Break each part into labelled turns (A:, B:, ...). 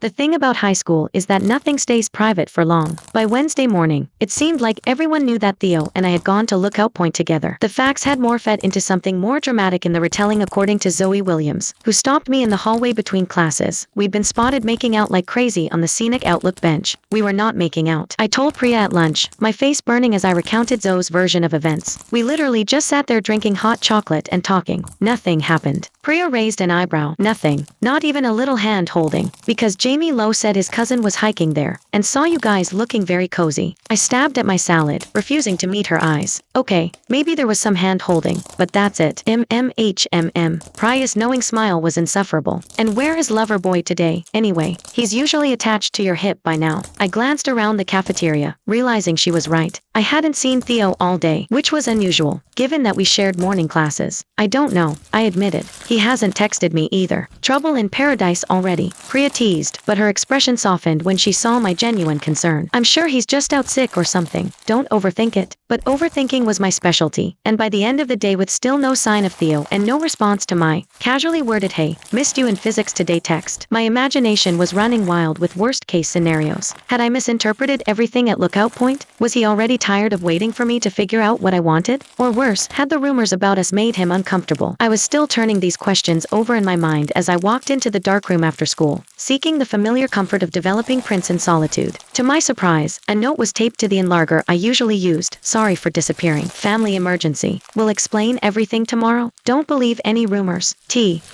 A: The thing about high school is that nothing stays private for long. By Wednesday morning, it seemed like everyone knew that Theo and I had gone to Lookout Point together. The facts had morphed into something more dramatic in the retelling according to Zoe Williams, who stopped me in the hallway between classes. We'd been spotted making out like crazy on the scenic outlook bench. We were not making out, I told Priya at lunch, my face burning as I recounted Zoe's version of events. We literally just sat there drinking hot chocolate and talking. Nothing happened. Priya raised an eyebrow. Nothing. Not even a little hand holding. Because Jamie Lowe said his cousin was hiking there, and saw you guys looking very cozy. I stabbed at my salad, refusing to meet her eyes. Okay, maybe there was some hand holding, but that's it. Priya's knowing smile was insufferable. And where is Loverboy today, anyway? He's usually attached to your hip by now. I glanced around the cafeteria, realizing she was right. I hadn't seen Theo all day, which was unusual, given that we shared morning classes. I don't know, I admitted. He hasn't texted me either. Trouble in paradise already, Priya teased, but her expression softened when she saw my genuine concern. I'm sure he's just out sick or something. Don't overthink it. But overthinking was my specialty, and by the end of the day with still no sign of Theo and no response to my casually worded "Hey, missed you in physics today" text, my imagination was running wild with worst-case scenarios. Had I misinterpreted everything at Lookout Point? Was he already tired of waiting for me to figure out what I wanted? Or worse, had the rumors about us made him uncomfortable? I was still turning these questions over in my mind as I walked into the darkroom after school, seeking the familiar comfort of developing prints in solitude. To my surprise, a note was taped to the enlarger I usually used. Sorry for disappearing. Family emergency. Will explain everything tomorrow. Don't believe any rumors.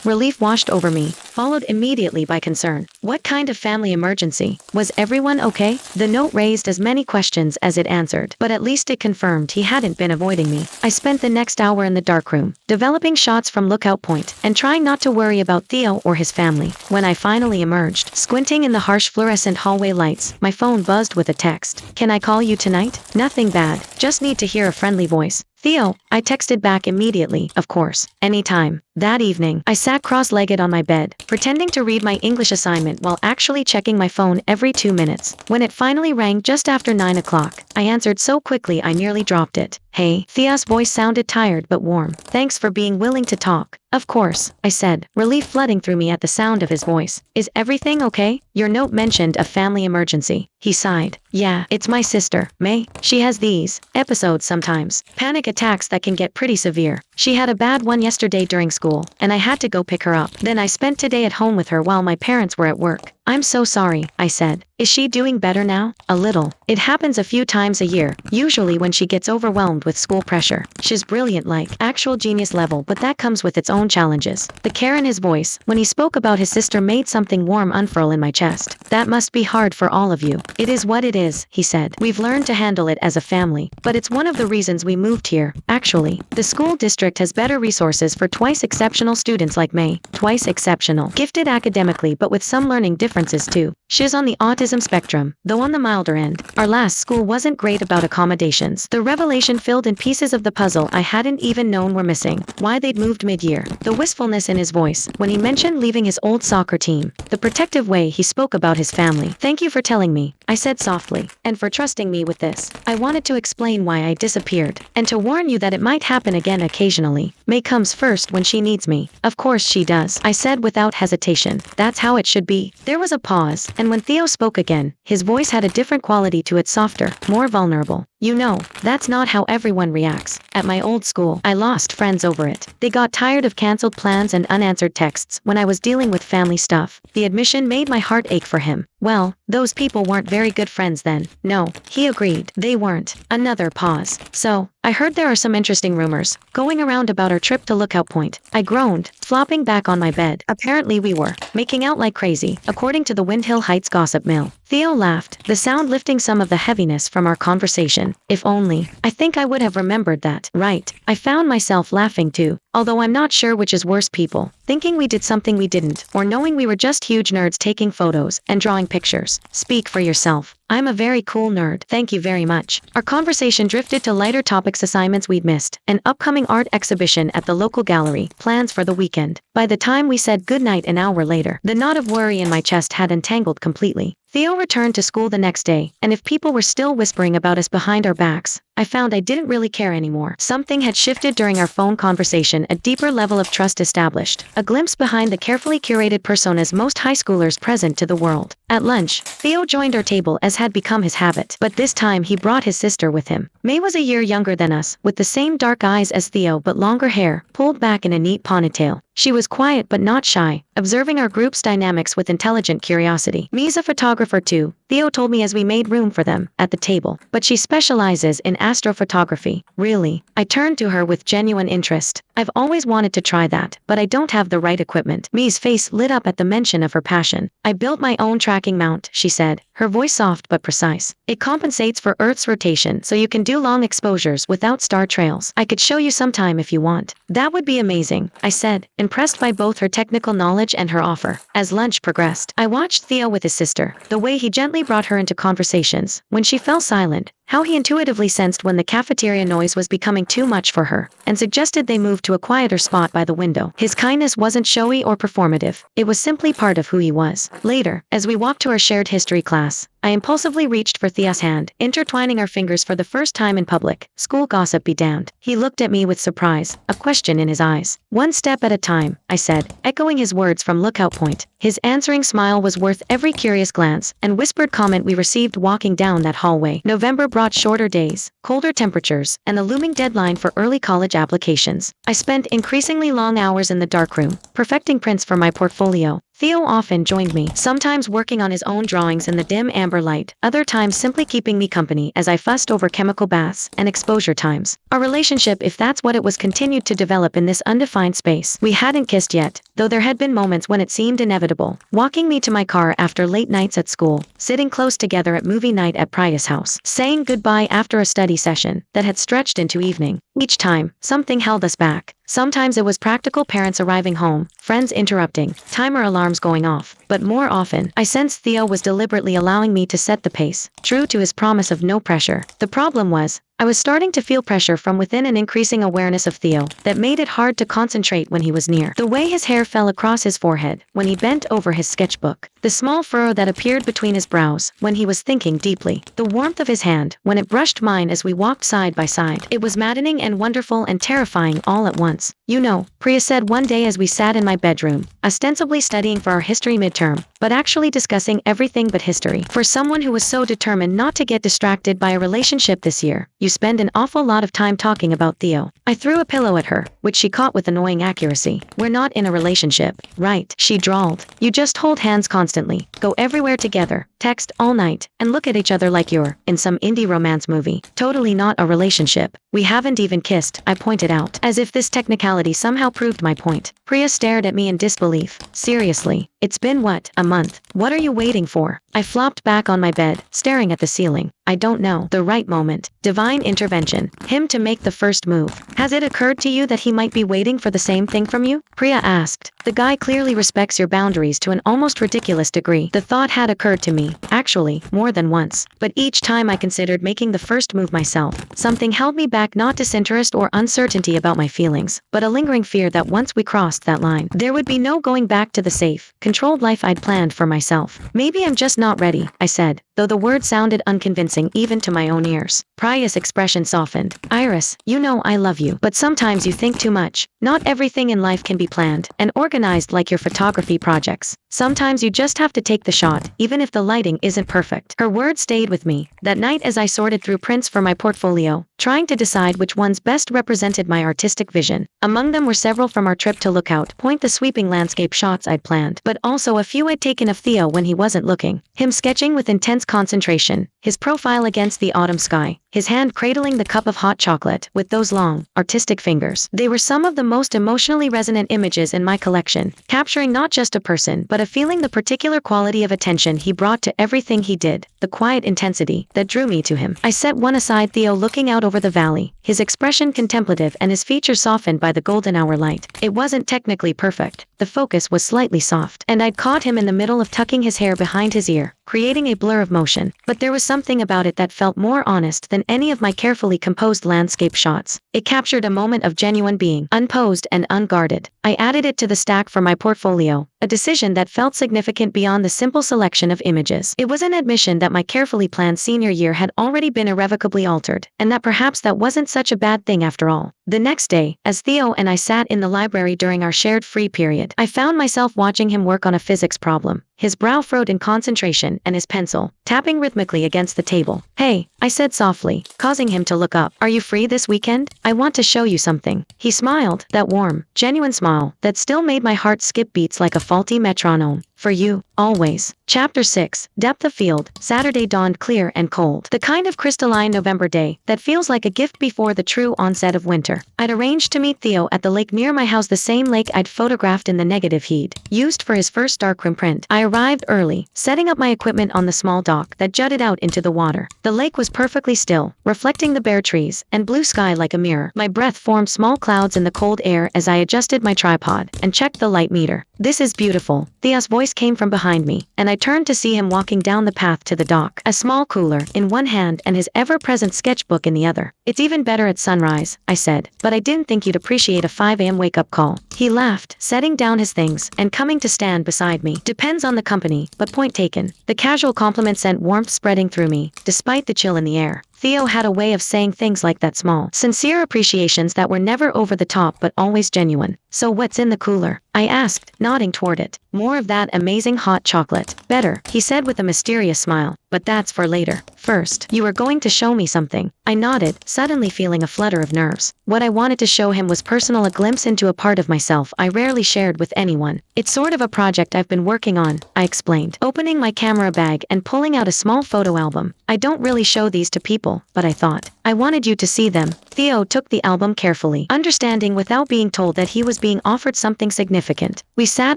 A: Relief washed over me, followed immediately by concern. What kind of family emergency? Was everyone okay? The note raised as many questions as it answered, but at least it confirmed he hadn't been avoiding me. I spent the next hour in the darkroom, developing shots from Lookout Point, and trying not to worry about Theo or his family. When I finally emerged, squinting in the harsh fluorescent hallway lights, my phone buzzed with a text. Can I call you tonight? Nothing bad, just need to hear a friendly voice. Theo, I texted back immediately, of course, anytime. That evening, I sat cross-legged on my bed, pretending to read my English assignment while actually checking my phone every 2 minutes. When it finally rang just after 9 o'clock, I answered so quickly I nearly dropped it. Hey, Theo's voice sounded tired but warm. Thanks for being willing to talk. Of course, I said, relief flooding through me at the sound of his voice. Is everything okay? Your note mentioned a family emergency. He sighed. Yeah, it's my sister, May. She has these episodes sometimes. Panic attacks that can get pretty severe. She had a bad one yesterday during school, and I had to go pick her up. Then I spent today at home with her while my parents were at work. I'm so sorry, I said. Is she doing better now? A little. It happens a few times a year, usually when she gets overwhelmed with school pressure. She's brilliant, like actual genius level, but that comes with its own challenges. The care in his voice, when he spoke about his sister, made something warm unfurl in my chest. That must be hard for all of you. It is what it is, he said. We've learned to handle it as a family, but it's one of the reasons we moved here. Actually, the school district has better resources for twice exceptional students like May. Twice exceptional. Gifted academically but with some learning differences too. She's on the autism spectrum, though on the milder end. Our last school wasn't great about accommodations. The revelation filled in pieces of the puzzle I hadn't even known were missing. Why they'd moved mid-year. The wistfulness in his voice when he mentioned leaving his old soccer team. The protective way he spoke about his family. Thank you for telling me, I said softly, and for trusting me with this. I wanted to explain why I disappeared, and to warn you that it might happen again occasionally. May comes first when she needs me. Of course she does, I said without hesitation. That's how it should be. There was a pause, and when Theo spoke again, his voice had a different quality to it, softer, more vulnerable. You know, that's not how everyone reacts. At my old school, I lost friends over it. They got tired of cancelled plans and unanswered texts when I was dealing with family stuff. The admission made my heart ache for him. Well, those people weren't very good friends then. No, he agreed. They weren't. Another pause. So, I heard there are some interesting rumors going around about our trip to Lookout Point. I groaned, flopping back on my bed. Apparently we were making out like crazy, according to the Windhill Heights gossip mill. Theo laughed, the sound lifting some of the heaviness from our conversation. If only. I think I would have remembered that. Right. I found myself laughing too, although I'm not sure which is worse, people thinking we did something we didn't, or knowing we were just huge nerds taking photos and drawing pictures. Speak for yourself. I'm a very cool nerd. Thank you very much. Our conversation drifted to lighter topics: assignments we'd missed, an upcoming art exhibition at the local gallery, plans for the weekend. By the time we said goodnight an hour later, the knot of worry in my chest had untangled completely. Theo returned to school the next day, and if people were still whispering about us behind our backs, I found I didn't really care anymore. Something had shifted during our phone conversation, a deeper level of trust established, a glimpse behind the carefully curated personas most high schoolers present to the world. At lunch, Theo joined our table as had become his habit, but this time he brought his sister with him. May was a year younger than us, with the same dark eyes as Theo but longer hair, pulled back in a neat ponytail. She was quiet but not shy, observing our group's dynamics with intelligent curiosity. Me's a photographer too, Theo told me as we made room for them at the table, but she specializes in astrophotography. Really? I turned to her with genuine interest. I've always wanted to try that, but I don't have the right equipment. Me's face lit up at the mention of her passion. I built my own tracking mount, she said, her voice soft but precise. It compensates for Earth's rotation so you can do long exposures without star trails. I could show you sometime if you want. That would be amazing, I said, impressed by both her technical knowledge and her offer. As lunch progressed, I watched Theo with his sister, the way he gently brought her into conversations. When she fell silent, how he intuitively sensed when the cafeteria noise was becoming too much for her, and suggested they move to a quieter spot by the window. His kindness wasn't showy or performative. It was simply part of who he was. Later, as we walked to our shared history class, I impulsively reached for Thea's hand, intertwining our fingers for the first time in public. School gossip be damned. He looked at me with surprise, a question in his eyes. One step at a time, I said, echoing his words from lookout point. His answering smile was worth every curious glance and whispered comment we received walking down that hallway. November brought shorter days, colder temperatures, and a looming deadline for early college applications. I spent increasingly long hours in the darkroom, perfecting prints for my portfolio. Theo often joined me, sometimes working on his own drawings in the dim amber light, other times simply keeping me company as I fussed over chemical baths and exposure times. Our relationship, if that's what it was, continued to develop in this undefined space. We hadn't kissed yet, though there had been moments when it seemed inevitable. Walking me to my car after late nights at school, sitting close together at movie night at Priya's house, saying goodbye after a study session that had stretched into evening. Each time, something held us back. Sometimes it was practical parents arriving home, friends interrupting, timer alarms going off, but more often, I sensed Theo was deliberately allowing me to set the pace, true to his promise of no pressure. The problem was, I was starting to feel pressure from within, an increasing awareness of Theo that made it hard to concentrate when he was near. The way his hair fell across his forehead when he bent over his sketchbook, the small furrow that appeared between his brows when he was thinking deeply, the warmth of his hand when it brushed mine as we walked side by side. It was maddening and wonderful and terrifying all at once. You know, Priya said one day as we sat in my bedroom, ostensibly studying for our history midterm, but actually discussing everything but history. For someone who was so determined not to get distracted by a relationship this year, you spend an awful lot of time talking about Theo. I threw a pillow at her, which she caught with annoying accuracy. We're not in a relationship, right? She drawled. You just hold hands constantly, go everywhere together, text all night, and look at each other like you're in some indie romance movie. Totally not a relationship. We haven't even kissed, I pointed out, as if this technicality somehow proved my point. Priya stared at me in disbelief. Seriously? It's been what, a month? What are you waiting for? I flopped back on my bed, staring at the ceiling. I don't know. The right moment. Divine intervention. Him to make the first move. Has it occurred to you that he might be waiting for the same thing from you? Priya asked. The guy clearly respects your boundaries to an almost ridiculous degree. The thought had occurred to me, actually, more than once. But each time I considered making the first move myself, something held me back, not disinterest or uncertainty about my feelings, but a lingering fear that once we crossed that line, there would be no going back to the safe, controlled life I'd planned for myself. Maybe I'm just not ready, I said, though the words sounded unconvincing even to my own ears. Priya's expression softened. Iris, you know I love you, but sometimes you think too much. Not everything in life can be planned and organized like your photography projects. Sometimes you just have to take the shot, even if the lighting isn't perfect. Her words stayed with me that night as I sorted through prints for my portfolio, trying to decide which ones best represented my artistic vision. Among them were several from our trip to Lookout Point, the sweeping landscape shots I'd planned, but also a few I'd taken of Theo when he wasn't looking. Him sketching with intense concentration, his profile against the autumn sky, his hand cradling the cup of hot chocolate with those long, artistic fingers. They were some of the most emotionally resonant images in my collection, capturing not just a person but a feeling, the particular quality of attention he brought to everything he did, the quiet intensity that drew me to him. I set one aside, Theo looking out over the valley, his expression contemplative and his features softened by the golden hour light. It wasn't technically perfect. The focus was slightly soft, and I'd caught him in the middle of tucking his hair behind his ear, creating a blur of motion. But there was something about it that felt more honest than any of my carefully composed landscape shots. It captured a moment of genuine being, unposed and unguarded, I added it to the stack for my portfolio, a decision that felt significant beyond the simple selection of images. It was an admission that my carefully planned senior year had already been irrevocably altered, and that perhaps that wasn't such a bad thing after all. The next day, as Theo and I sat in the library during our shared free period, I found myself watching him work on a physics problem, his brow furrowed in concentration and his pencil tapping rhythmically against the table. "Hey," I said softly, causing him to look up. "Are you free this weekend? I want to show you something." He smiled, that warm, genuine smile that still made my heart skip beats like a faulty metronome. "For you, always." Chapter 6, Depth of Field. Saturday dawned clear and cold. The kind of crystalline November day that feels like a gift before the true onset of winter. I'd arranged to meet Theo at the lake near my house, the same lake I'd photographed in the negative he'd used for his first darkroom print. I arrived early, setting up my equipment on the small dock that jutted out into the water. The lake was perfectly still, reflecting the bare trees and blue sky like a mirror. My breath formed small clouds in the cold air as I adjusted my tripod and checked the light meter. "This is beautiful," Theo's voice came from behind me, and I turned to see him walking down the path to the dock, a small cooler in one hand and his ever-present sketchbook in the other. "It's even better at sunrise," I said, "but I didn't think you'd appreciate a 5 a.m. wake-up call." He laughed, setting down his things and coming to stand beside me. "Depends on the company, but point taken." The casual compliment sent warmth spreading through me, despite the chill in the air. Theo had a way of saying things like that, small, sincere appreciations that were never over the top but always genuine. "So what's in the cooler?" I asked, nodding toward it. "More of that amazing hot chocolate." "Better," he said with a mysterious smile, "but that's for later. First, you were going to show me something." I nodded, suddenly feeling a flutter of nerves. What I wanted to show him was personal, a glimpse into a part of myself I rarely shared with anyone. "It's sort of a project I've been working on," I explained, opening my camera bag and pulling out a small photo album. "I don't really show these to people, but I thought I wanted you to see them." Theo took the album carefully, understanding without being told that he was being offered something significant. We sat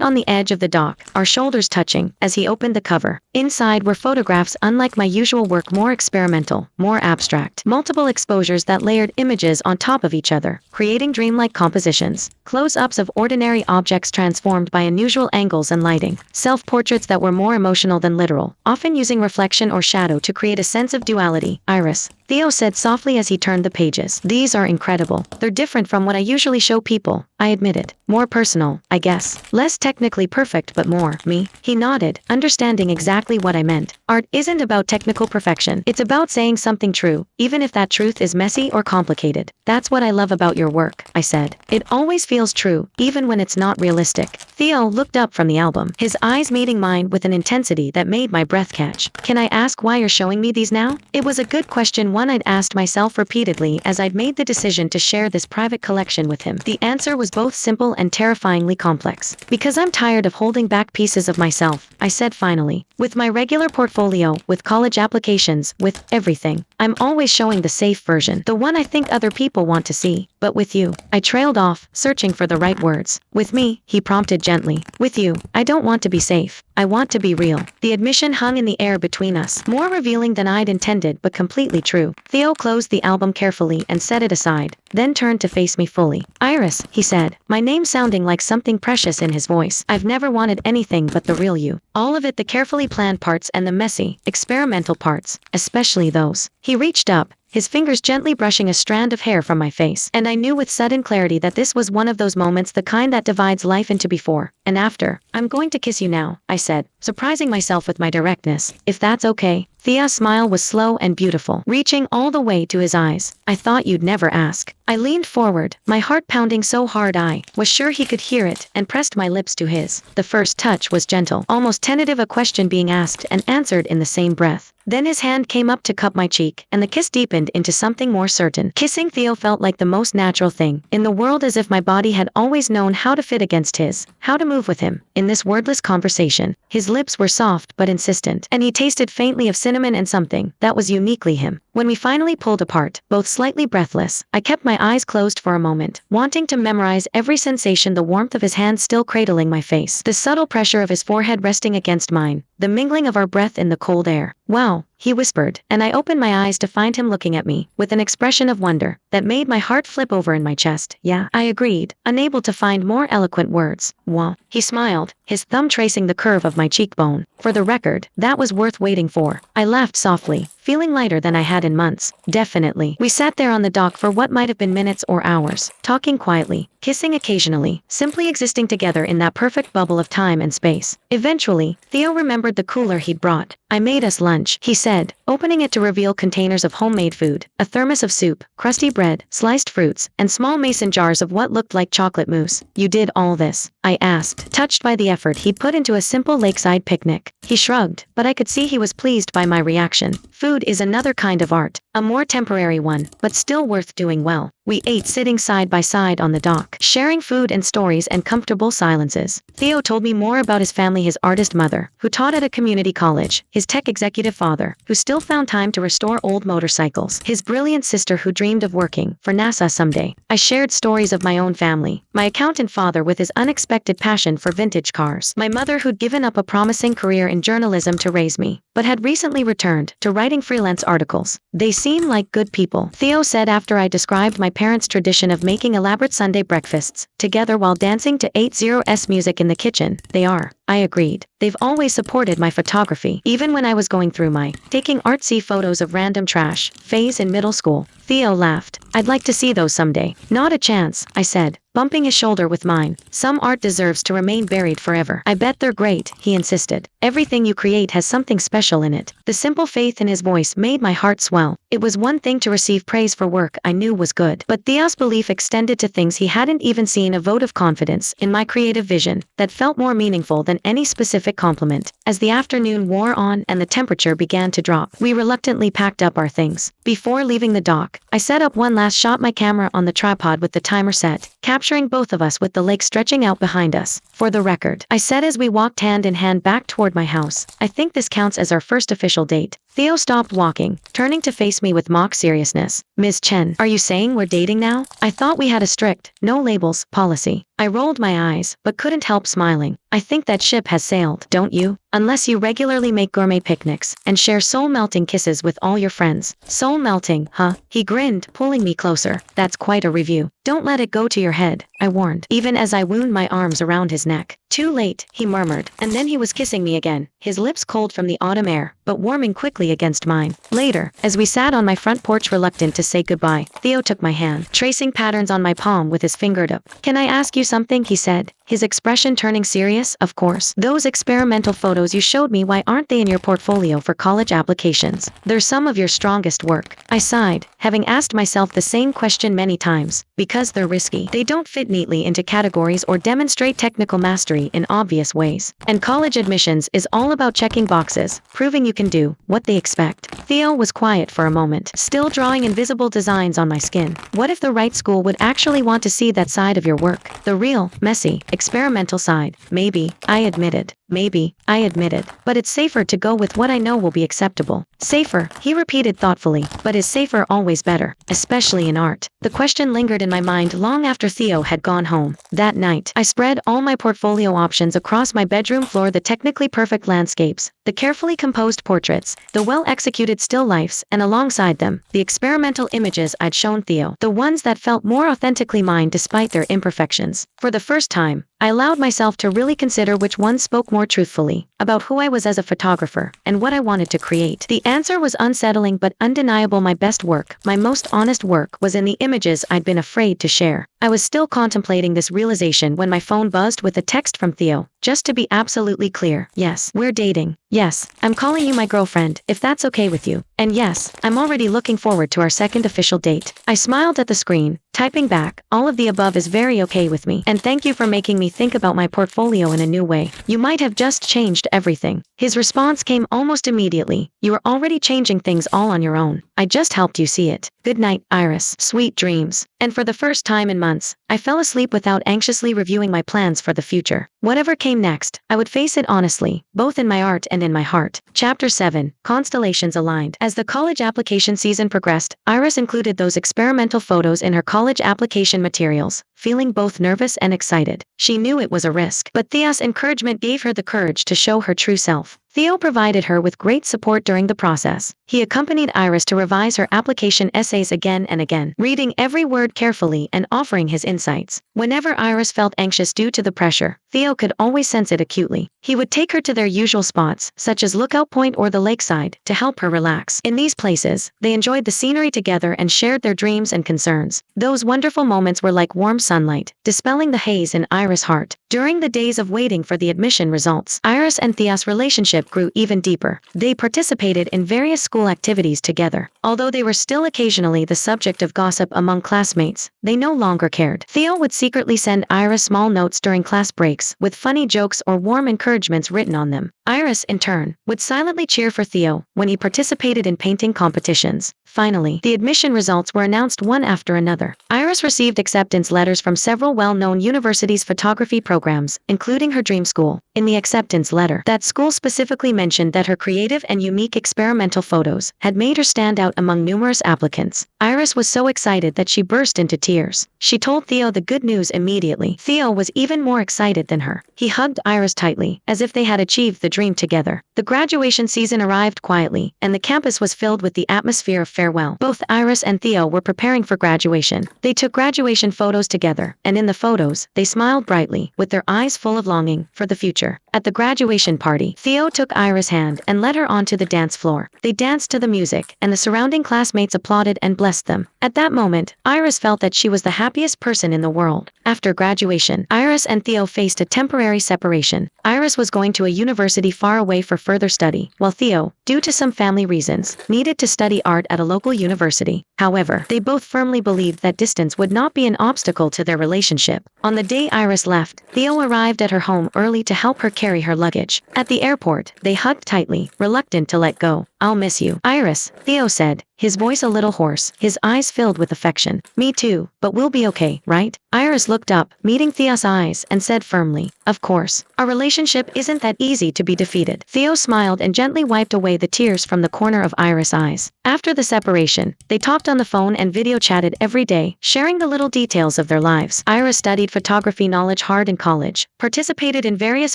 A: on the edge of the dock, our shoulders touching, as he opened the cover. Inside were photographs unlike my usual work, more experimental, more abstract. Multiple exposures that layered images on top of each other, creating dreamlike compositions. Close-ups of ordinary objects transformed by unusual angles and lighting. Self-portraits that were more emotional than literal, often using reflection or shadow to create a sense of duality. "Iris," Theo said softly as he turned the pages. "These are incredible. They're different from what I usually show people," I admitted. "More personal, I guess. Less technically perfect but more me." He nodded, understanding exactly what I meant. "Art isn't about technical perfection. It's about saying something true, even if that truth is messy or complicated. That's what I love about your work," I said. "It always feels true, even when it's not realistic." Theo looked up from the album, his eyes meeting mine with an intensity that made my breath catch. "Can I ask why you're showing me these now?" It was a good question, one I'd asked myself repeatedly as I'd made the decision to share this private collection with him. The answer was both simple and terrifyingly complex. "Because I'm tired of holding back pieces of myself," I said finally. "With my regular portfolio, with college applications, with everything, I'm always showing the safe version, the one I think other people want to see. But with you," I trailed off, searching for the right words. "With me," he prompted gently. "With you, I don't want to be safe. I want to be real." The admission hung in the air between us, more revealing than I'd intended but completely true. Theo closed the album carefully and set it aside, then turned to face me fully. "Iris," he said, my name sounding like something precious in his voice. "I've never wanted anything but the real you. All of it, the carefully planned parts and the messy, experimental parts, especially those." He reached up, his fingers gently brushing a strand of hair from my face, and I knew with sudden clarity that this was one of those moments, the kind that divides life into before and after. "I'm going to kiss you now," I said, surprising myself with my directness. "If that's okay." Thea's smile was slow and beautiful, reaching all the way to his eyes. "I thought you'd never ask." I leaned forward, my heart pounding so hard I was sure he could hear it, and pressed my lips to his. The first touch was gentle, almost tentative, a question being asked and answered in the same breath. Then his hand came up to cup my cheek, and the kiss deepened into something more certain. Kissing Theo felt like the most natural thing in the world, as if my body had always known how to fit against his, how to move with him. In this wordless conversation, his lips were soft but insistent, and he tasted faintly of cinnamon and something that was uniquely him. When we finally pulled apart, both slightly breathless, I kept my eyes closed for a moment, wanting to memorize every sensation, the warmth of his hand still cradling my face, the subtle pressure of his forehead resting against mine, the mingling of our breath in the cold air. "Wow," he whispered, and I opened my eyes to find him looking at me with an expression of wonder that made my heart flip over in my chest. "Yeah," I agreed, unable to find more eloquent words. "Wow." He smiled, his thumb tracing the curve of my cheekbone. "For the record, that was worth waiting for." I laughed softly, feeling lighter than I had in months. "Definitely." We sat there on the dock for what might have been minutes or hours, talking quietly, kissing occasionally, simply existing together in that perfect bubble of time and space. Eventually, Theo remembered the cooler he'd brought. "I made us lunch," he said, opening it to reveal containers of homemade food, a thermos of soup, crusty bread, sliced fruits, and small mason jars of what looked like chocolate mousse. "You did all this?" I asked, touched by the effort he'd put into a simple lakeside picnic. He shrugged, but I could see he was pleased by my reaction. Food is another kind of art, a more temporary one, but still worth doing well. We ate sitting side by side on the dock, sharing food and stories and comfortable silences. Theo told me more about his family, his artist mother, who taught at a community college, his tech executive father, who still found time to restore old motorcycles, his brilliant sister who dreamed of working for NASA someday. I shared stories of my own family, my accountant father with his unexpected passion for vintage cars, my mother who'd given up a promising career in journalism to raise me, but had recently returned to writing freelance articles. "They seem like good people," Theo said after I described my parents' tradition of making elaborate Sunday breakfasts together while dancing to 80s music in the kitchen. "They are," I agreed. "They've always supported my photography, even when I was going through my taking artsy photos of random trash phase in middle school." Theo laughed. "I'd like to see those someday." "Not a chance," I said, bumping his shoulder with mine. "Some art deserves to remain buried forever." "I bet they're great," he insisted. "Everything you create has something special in it." The simple faith in his voice made my heart swell. It was one thing to receive praise for work I knew was good, but Theo's belief extended to things he hadn't even seen, a vote of confidence in my creative vision that felt more meaningful than any specific compliment. As the afternoon wore on and the temperature began to drop, we reluctantly packed up our things. Before leaving the dock, I set up one last shot, my camera on the tripod with the timer set, capturing both of us with the lake stretching out behind us. "For the record," I said as we walked hand in hand back toward my house, "I think this counts as our first official date." Theo stopped walking, turning to face me with mock seriousness. "Ms. Chen, are you saying we're dating now? I thought we had a strict, no labels, policy." I rolled my eyes, but couldn't help smiling. "I think that ship has sailed, don't you? Unless you regularly make gourmet picnics and share soul-melting kisses with all your friends." "Soul-melting, huh?" He grinned, pulling me closer. "That's quite a review. Don't let it go to your head," I warned, even as I wound my arms around his neck. "Too late," he murmured, and then he was kissing me again, his lips cold from the autumn air, but warming quickly against mine. Later, as we sat on my front porch reluctant to say goodbye, Theo took my hand, tracing patterns on my palm with his fingertip. "Can I ask you something?" he said, his expression turning serious. "Of course. Those experimental photos you showed me, why aren't they in your portfolio for college applications? They're some of your strongest work." I sighed, having asked myself the same question many times. "Because they're risky. They don't fit neatly into categories or demonstrate technical mastery in obvious ways. And college admissions is all about checking boxes, proving you can do what they expect." Theo was quiet for a moment, still drawing invisible designs on my skin. "What if the right school would actually want to see that side of your work? The real, messy, experimental side?" "Maybe," I admitted. "Maybe," I admitted. "But it's safer to go with what I know will be acceptable." "Safer," he repeated thoughtfully. "But is safer always better, especially in art?" The question lingered in my mind long after Theo had gone home. That night, I spread all my portfolio options across my bedroom floor, the technically perfect landscapes, the carefully composed portraits, the well-executed still lifes, and alongside them, the experimental images I'd shown Theo, the ones that felt more authentically mine despite their imperfections. For the first time, I allowed myself to really consider which one spoke more truthfully about who I was as a photographer and what I wanted to create. The answer was unsettling but undeniable. My best work, my most honest work, was in the images I'd been afraid to share. I was still contemplating this realization when my phone buzzed with a text from Theo. "Just to be absolutely clear, yes, we're dating. Yes, I'm calling you my girlfriend, if that's okay with you. And yes, I'm already looking forward to our second official date." I smiled at the screen, typing back, "All of the above is very okay with me, and thank you for making me think about my portfolio in a new way. You might have just changed everything." His response came almost immediately. "You are already changing things all on your own. I just helped you see it. Good night, Iris. Sweet dreams." And for the first time in months, I fell asleep without anxiously reviewing my plans for the future. Whatever came next, I would face it honestly, both in my art and in my heart. Chapter 7. Constellations Aligned. As the college application season progressed, Iris included those experimental photos in her college application materials, feeling both nervous and excited. She knew it was a risk, but Thea's encouragement gave her the courage to show her true self. Theo provided her with great support during the process. He accompanied Iris to revise her application essays again and again, reading every word carefully and offering his insights. Whenever Iris felt anxious due to the pressure, Theo could always sense it acutely. He would take her to their usual spots, such as Lookout Point or the lakeside, to help her relax. In these places, they enjoyed the scenery together and shared their dreams and concerns. Those wonderful moments were like warm sunlight, dispelling the haze in Iris' heart. During the days of waiting for the admission results, Iris and Theo's relationship grew even deeper. They participated in various school activities together. Although they were still occasionally the subject of gossip among classmates, they no longer cared. Theo would secretly send Iris small notes during class breaks, with funny jokes or warm encouragements written on them. Iris, in turn, would silently cheer for Theo when he participated in painting competitions. Finally, the admission results were announced one after another. Iris received acceptance letters from several well-known universities' photography programs, including her dream school. In the acceptance letter, that school specifically mentioned that her creative and unique experimental photos had made her stand out among numerous applicants. Iris was so excited that she burst into tears. She told Theo the good news immediately. Theo was even more excited than her. He hugged Iris tightly, as if they had achieved the dream together. The graduation season arrived quietly, and the campus was filled with the atmosphere of farewell. Both Iris and Theo were preparing for graduation. They took graduation photos together, and in the photos, they smiled brightly, with their eyes full of longing for the future. At the graduation party, Theo took Iris' hand and led her onto the dance floor. They danced to the music, and the surrounding classmates applauded and blessed them. At that moment, Iris felt that she was the happiest person in the world. After graduation, Iris and Theo faced a temporary separation. Iris was going to a university far away for further study, while Theo, due to some family reasons, needed to study art at a local university. However, they both firmly believed that distance would not be an obstacle to their relationship. On the day Iris left, Theo arrived at her home early to help her carry her luggage. At the airport, they hugged tightly, reluctant to let go. "I'll miss you, Iris," Theo said, his voice a little hoarse, his eyes filled with affection. "Me too, but we'll be okay, right?" Iris looked up, meeting Theo's eyes, and said firmly, "Of course. Our relationship isn't that easy to be defeated." Theo smiled and gently wiped away the tears from the corner of Iris' eyes. After the separation, they talked on the phone and video chatted every day, sharing the little details of their lives. Iris studied photography knowledge hard in college, participated in various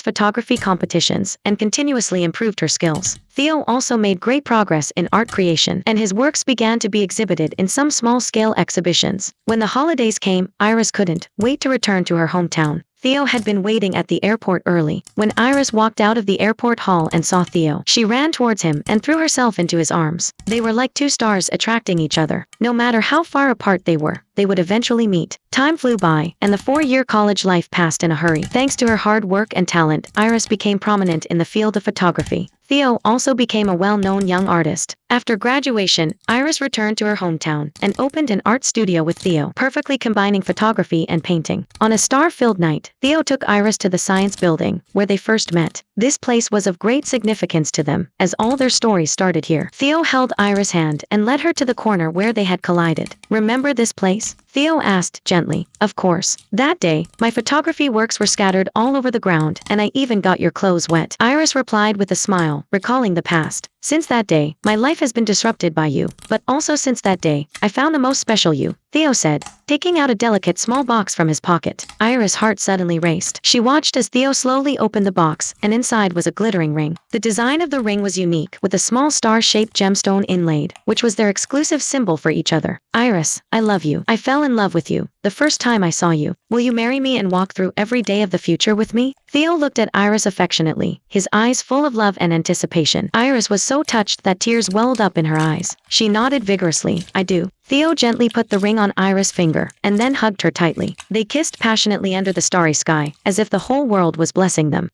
A: photography competitions, and continuously improved her skills. Theo also made great progress in art creation, and his works began to be exhibited in some small-scale exhibitions. When the holidays came, Iris couldn't wait to return to her hometown. Theo had been waiting at the airport early. When Iris walked out of the airport hall and saw Theo, she ran towards him and threw herself into his arms. They were like two stars attracting each other. No matter how far apart they were, they would eventually meet. Time flew by, and the 4-year college life passed in a hurry. Thanks to her hard work and talent, Iris became prominent in the field of photography. Theo also became a well-known young artist. After graduation, Iris returned to her hometown and opened an art studio with Theo, perfectly combining photography and painting. On a star-filled night, Theo took Iris to the science building, where they first met. This place was of great significance to them, as all their stories started here. Theo held Iris' hand and led her to the corner where they had collided. "Remember this place?" Theo asked gently. "Of course. That day, my photography works were scattered all over the ground, and I even got your clothes wet." Iris replied with a smile, recalling the past. "Since that day, my life has been disrupted by you. But also since that day, I found the most special you," Theo said, taking out a delicate small box from his pocket. Iris' heart suddenly raced. She watched as Theo slowly opened the box, and inside was a glittering ring. The design of the ring was unique, with a small star-shaped gemstone inlaid, which was their exclusive symbol for each other. "Iris, I love you. I fell in love with you the first time I saw you. Will you marry me and walk through every day of the future with me?" Theo looked at Iris affectionately, his eyes full of love and anticipation. Iris was so touched that tears welled up in her eyes. She nodded vigorously. "I do." Theo gently put the ring on Iris' finger, and then hugged her tightly. They kissed passionately under the starry sky, as if the whole world was blessing them.